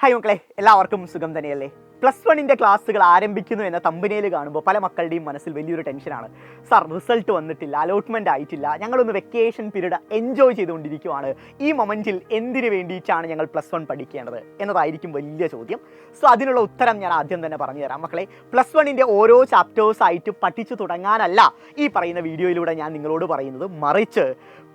Hi മക്കളെ, എല്ലാവർക്കും സുഖം തന്നെയല്ലേ? പ്ലസ് വണ്ണിൻ്റെ ക്ലാസ്സുകൾ ആരംഭിക്കുന്നു എന്ന തമ്പനയിൽ കാണുമ്പോൾ പല മക്കളുടെയും മനസ്സിൽ വലിയൊരു ടെൻഷനാണ്. സാർ, റിസൾട്ട് വന്നിട്ടില്ല, അലോട്ട്മെൻറ്റ് ആയിട്ടില്ല, ഞങ്ങളൊന്ന് വെക്കേഷൻ പീരീഡ് എൻജോയ് ചെയ്തുകൊണ്ടിരിക്കുവാണ്. ഈ മൊമെൻറ്റിൽ എന്തിനു വേണ്ടിയിട്ടാണ് ഞങ്ങൾ പ്ലസ് വൺ പഠിക്കേണ്ടത് എന്നതായിരിക്കും വലിയ ചോദ്യം. സോ അതിനുള്ള ഉത്തരം ഞാൻ ആദ്യം തന്നെ പറഞ്ഞു തരാം. മക്കളെ, പ്ലസ് വണ്ണിൻ്റെ ഓരോ ചാപ്റ്റേഴ്സായിട്ട് പഠിച്ചു തുടങ്ങാനല്ല ഈ പറയുന്ന വീഡിയോയിലൂടെ ഞാൻ നിങ്ങളോട് പറയുന്നത്, മറിച്ച്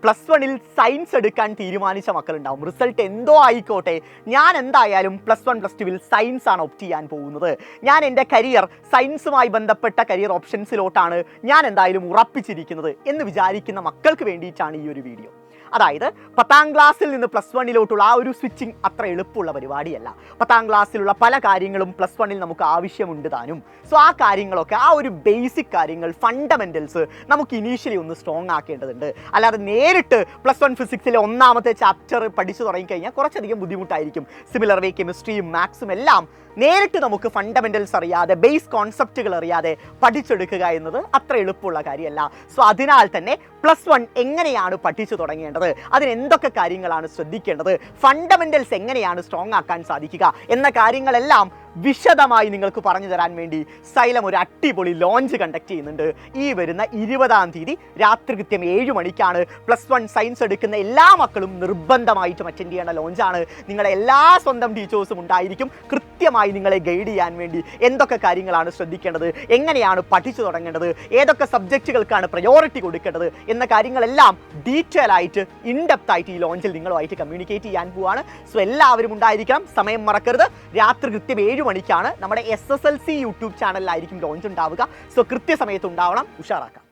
പ്ലസ് വണ്ണിൽ സയൻസ് എടുക്കാൻ തീരുമാനിച്ച മക്കളുണ്ടാവും. റിസൾട്ട് എന്തോ ആയിക്കോട്ടെ, ഞാൻ എന്തായാലും പ്ലസ് വൺ പ്ലസ് ടുവിൽ സയൻസ് ആണ് ഓപ്റ്റ് ചെയ്യാൻ പോകുന്നത്, ഞാൻ എൻ്റെ കരിയർ സയൻസുമായി ബന്ധപ്പെട്ട കരിയർ ഓപ്ഷൻസിലോട്ടാണ് ഞാൻ എന്തായാലും ഉറപ്പിച്ചിരിക്കുന്നത് എന്ന് വിചാരിക്കുന്ന മക്കൾക്ക് വേണ്ടിയിട്ടാണ് ഈ ഒരു വീഡിയോ. അതായത് 10ാം ക്ലാസ്സിൽ നിന്ന് പ്ലസ് വണ്ണിലോട്ടുള്ള ആ ഒരു സ്വിച്ചിങ് അത്ര എളുപ്പമുള്ള പരിപാടിയല്ല. 10ാം ക്ലാസ്സിലുള്ള പല കാര്യങ്ങളും പ്ലസ് വണ്ണിൽ നമുക്ക് ആവശ്യമുണ്ട് താനും. സോ ആ കാര്യങ്ങളൊക്കെ, ആ ഒരു ബേസിക് കാര്യങ്ങൾ, ഫണ്ടമെൻറ്റൽസ് നമുക്ക് ഇനീഷ്യലി ഒന്ന് സ്ട്രോങ് ആക്കേണ്ടതുണ്ട്. അല്ലാതെ നേരിട്ട് പ്ലസ് വൺ ഫിസിക്സിലെ ഒന്നാമത്തെ ചാപ്റ്റർ പഠിച്ചു തുടങ്ങിക്കഴിഞ്ഞാൽ കുറച്ചധികം ബുദ്ധിമുട്ടായിരിക്കും. സിമിലർ വേ കെമിസ്ട്രിയും മാത്സും എല്ലാം നേരിട്ട് നമുക്ക് ഫണ്ടമെൻറ്റൽസ് അറിയാതെ, ബേസ് കോൺസെപ്റ്റുകൾ അറിയാതെ പഠിച്ചെടുക്കുക എന്നത് അത്ര എളുപ്പമുള്ള കാര്യമല്ല. സോ അതിനാൽ തന്നെ പ്ലസ് വൺ എങ്ങനെയാണ് പഠിച്ചു തുടങ്ങേണ്ടത്, അതിന് എന്തൊക്കെ കാര്യങ്ങളാണ് ശ്രദ്ധിക്കേണ്ടത്, ഫണ്ടമെൻറ്റൽസ് എങ്ങനെയാണ് സ്ട്രോങ് ആക്കാൻ സാധിക്കുക എന്ന കാര്യങ്ങളെല്ലാം വിശദമായി നിങ്ങൾക്ക് പറഞ്ഞു തരാൻ വേണ്ടി സൈലം ഒരു അടിപൊളി ലോഞ്ച് കണ്ടക്ട് ചെയ്യുന്നുണ്ട്. ഈ വരുന്ന 20ാം തീയതി രാത്രി കൃത്യം 7 മണിക്കാണ്. പ്ലസ് വൺ സയൻസ് എടുക്കുന്ന എല്ലാ മക്കളും നിർബന്ധമായിട്ടും അറ്റൻഡ് ചെയ്യേണ്ട ലോഞ്ചാണ്. നിങ്ങളെ എല്ലാ സ്വന്തം ടീച്ചേഴ്സും ഉണ്ടായിരിക്കും കൃത്യമായി നിങ്ങളെ ഗൈഡ് ചെയ്യാൻ വേണ്ടി. എന്തൊക്കെ കാര്യങ്ങളാണ് ശ്രദ്ധിക്കേണ്ടത്, എങ്ങനെയാണ് പഠിച്ചു തുടങ്ങേണ്ടത്, ഏതൊക്കെ സബ്ജക്റ്റുകൾക്കാണ് പ്രയോറിറ്റി കൊടുക്കേണ്ടത് എന്ന കാര്യങ്ങളെല്ലാം ഡീറ്റെയിൽ ആയിട്ട്, ഇൻഡെപ്ത് ആയിട്ട് ഈ ലോഞ്ചിൽ നിങ്ങളുമായിട്ട് കമ്മ്യൂണിക്കേറ്റ് ചെയ്യാൻ പോവാണ്. സോ എല്ലാവരും ഉണ്ടായിരിക്കണം. സമയം മറക്കരുത്. രാത്രി കൃത്യം 7 മണിക്കാണ്. നമ്മുടെ SSLC യൂട്യൂബ് ചാനലിലായിരിക്കും ലോഞ്ച് ഉണ്ടാവുക. സോ കൃത്യസമയത്ത് ഉണ്ടാവണം, ഉഷാറാക്കാം.